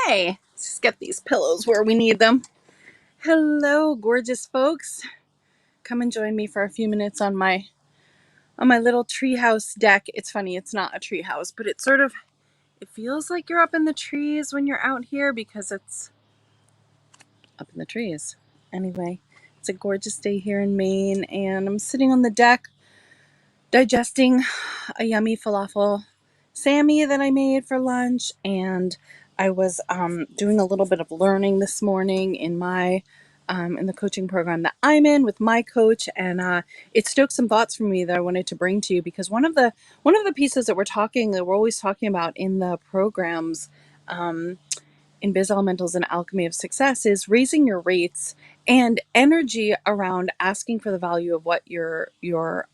Hey, let's just get these pillows where we need them. Hello, gorgeous folks. Come and join me for a few minutes on my little treehouse deck. It's funny, it's not a treehouse, but it feels like you're up in the trees when you're out here because it's up in the trees. Anyway, it's a gorgeous day here in Maine, and I'm sitting on the deck digesting a yummy falafel Sammy that I made for lunch, and I was doing a little bit of learning this morning in my in the coaching program that I'm in with my coach, and it stoked some thoughts for me that I wanted to bring to you because one of the pieces that we're always talking about in the programs. In Biz Elementals and Alchemy of Success is raising your rates and energy around asking for the value of what your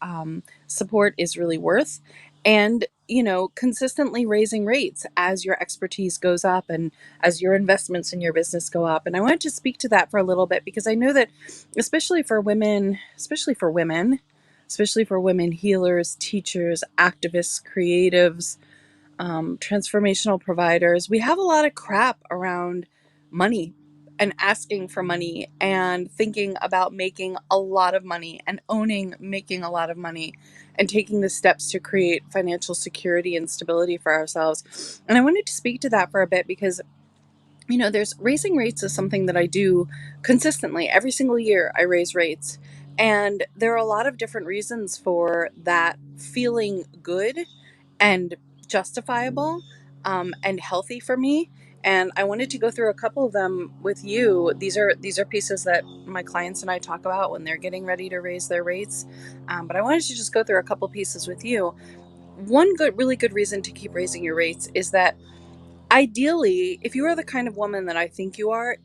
support is really worth, and consistently raising rates as your expertise goes up and as your investments in your business go up. And I wanted to speak to that for a little bit because I know that especially for women healers, teachers, activists, creatives, transformational providers, we have a lot of crap around money and asking for money and thinking about making a lot of money and owning making a lot of money and taking the steps to create financial security and stability for ourselves. And I wanted to speak to that for a bit because there's raising rates is something that I do consistently. Every single year I raise rates. And there are a lot of different reasons for that feeling good and justifiable, and healthy for me. And I wanted to go through a couple of them with you. These are pieces that my clients and I talk about when they're getting ready to raise their rates. But I wanted to just go through a couple pieces with you. One really good reason to keep raising your rates is that ideally, if you are the kind of woman that I think you are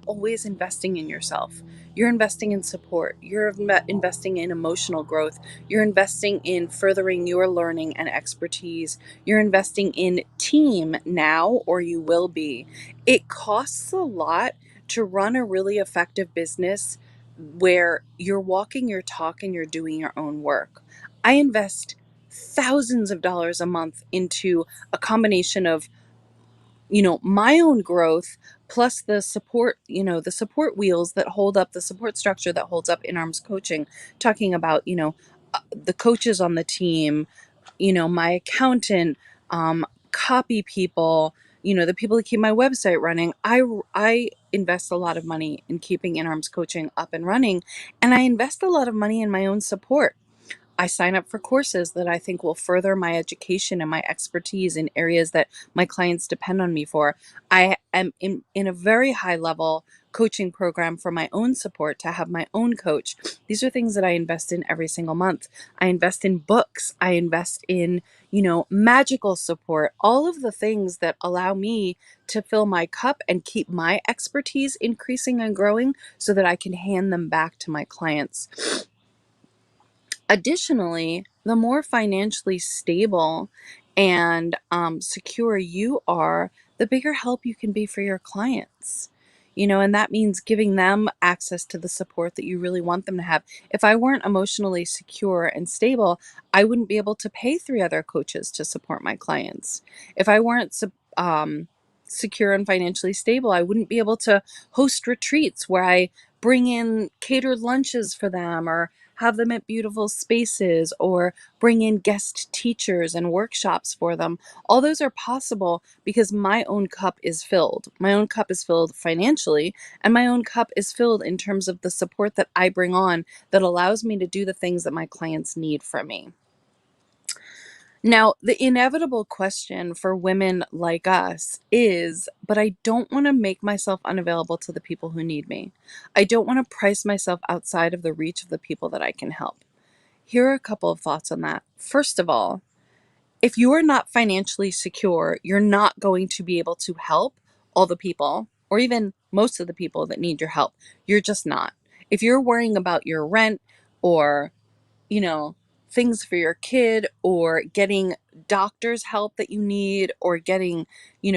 always investing in yourself. You're investing in support. You're investing in emotional growth. You're investing in furthering your learning and expertise. You're investing in team now, or you will be. It costs a lot to run a really effective business where you're walking your talk and you're doing your own work. I invest thousands of dollars a month into a combination of my own growth plus the support, the support wheels that hold up, the support structure that holds up In Arms Coaching, talking about, the coaches on the team, my accountant, copy people, the people that keep my website running. I invest a lot of money in keeping In Arms Coaching up and running, and I invest a lot of money in my own support. I sign up for courses that I think will further my education and my expertise in areas that my clients depend on me for. I am in a very high level coaching program for my own support to have my own coach. These are things that I invest in every single month. I invest in books. I invest in, magical support, all of the things that allow me to fill my cup and keep my expertise increasing and growing so that I can hand them back to my clients. Additionally, the more financially stable and secure you are, the bigger help you can be for your clients. And that means giving them access to the support that you really want them to have. If I weren't emotionally secure and stable, I wouldn't be able to pay 3 other coaches to support my clients. If I weren't secure and financially stable, I wouldn't be able to host retreats where I bring in catered lunches for them, or have them at beautiful spaces, or bring in guest teachers and workshops for them. All those are possible because my own cup is filled. My own cup is filled financially, and my own cup is filled in terms of the support that I bring on that allows me to do the things that my clients need from me. Now, the inevitable question for women like us is, but I don't want to make myself unavailable to the people who need me. I don't want to price myself outside of the reach of the people that I can help. Here are a couple of thoughts on that. First of all, if you are not financially secure, you're not going to be able to help all the people, or even most of the people that need your help. You're just not. If you're worrying about your rent, or things for your kid, or getting doctor's help that you need, or getting,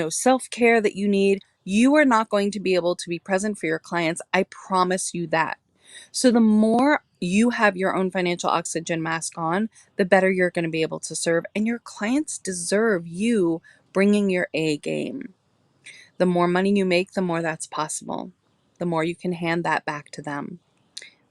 self-care that you need, you are not going to be able to be present for your clients. I promise you that. So the more you have your own financial oxygen mask on, the better you're going to be able to serve. And your clients deserve you bringing your A game. The more money you make, the more that's possible. The more you can hand that back to them.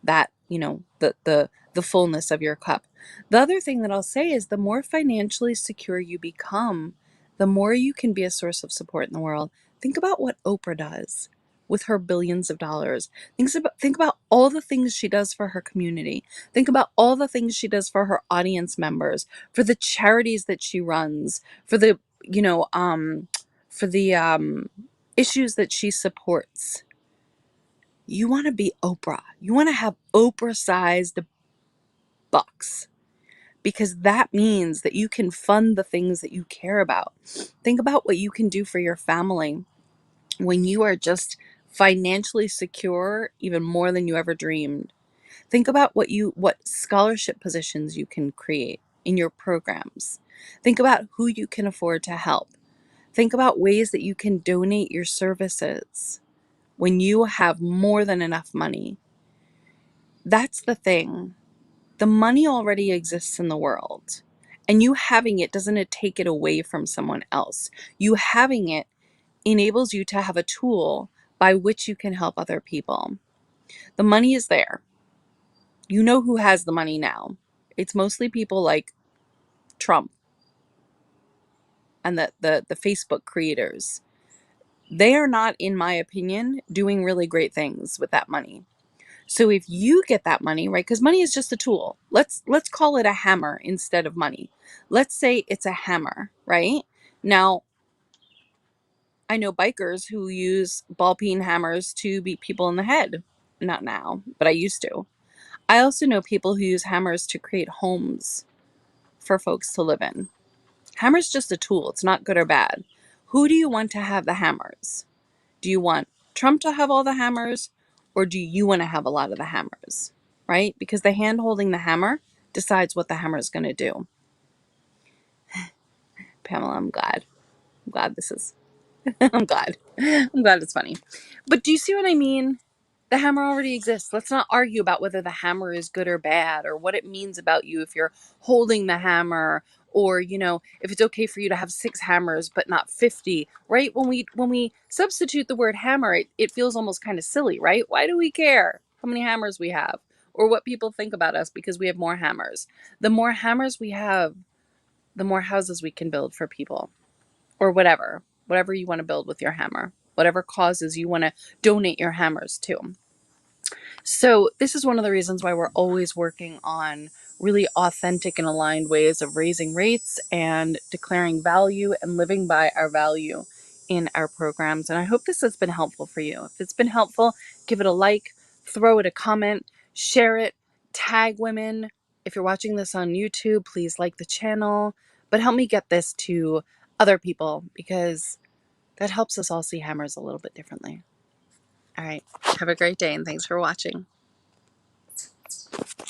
That, the fullness of your cup. The other thing that I'll say is the more financially secure you become, the more you can be a source of support in the world. Think about what Oprah does with her billions of dollars. Think about all the things she does for her community. Think about all the things she does for her audience members, for the charities that she runs, for the, you know, for the issues that she supports. You want to be Oprah. You want to have Oprah sized bucks because that means that you can fund the things that you care about. Think about what you can do for your family when you are just financially secure even more than you ever dreamed. Think about what scholarship positions you can create in your programs. Think about who you can afford to help. Think about ways that you can donate your services when you have more than enough money. That's the thing. The money already exists in the world. And you having it doesn't take it away from someone else. You having it enables you to have a tool by which you can help other people. The money is there. You know who has the money now. It's mostly people like Trump and the Facebook creators. They are not, in my opinion, doing really great things with that money. So if you get that money, right, because money is just a tool. Let's call it a hammer instead of money. Let's say it's a hammer, right? Now, I know bikers who use ball peen hammers to beat people in the head. Not now, but I used to. I also know people who use hammers to create homes for folks to live in. Hammer's just a tool. It's not good or bad. Who do you want to have the hammers? Do you want Trump to have all the hammers, or do you want to have a lot of the hammers? Right? Because the hand holding the hammer decides what the hammer is going to do. Pamela, I'm glad. I'm glad this is. I'm glad. I'm glad it's funny. But do you see what I mean? The hammer already exists. Let's not argue about whether the hammer is good or bad or what it means about you if you're holding the hammer, or if it's okay for you to have 6 hammers but not 50, right? When we substitute the word hammer, it feels almost kind of silly, right? Why do we care how many hammers we have or what people think about us because we have more hammers? The more hammers we have, the more houses we can build for people, or whatever you want to build with your hammer, whatever causes you want to donate your hammers to. So this is one of the reasons why we're always working on really authentic and aligned ways of raising rates and declaring value and living by our value in our programs. And I hope this has been helpful for you. If it's been helpful, give it a like, throw it a comment, share it, tag women. If you're watching this on YouTube, please like the channel, but help me get this to other people because that helps us all see hammers a little bit differently. All right. Have a great day and thanks for watching.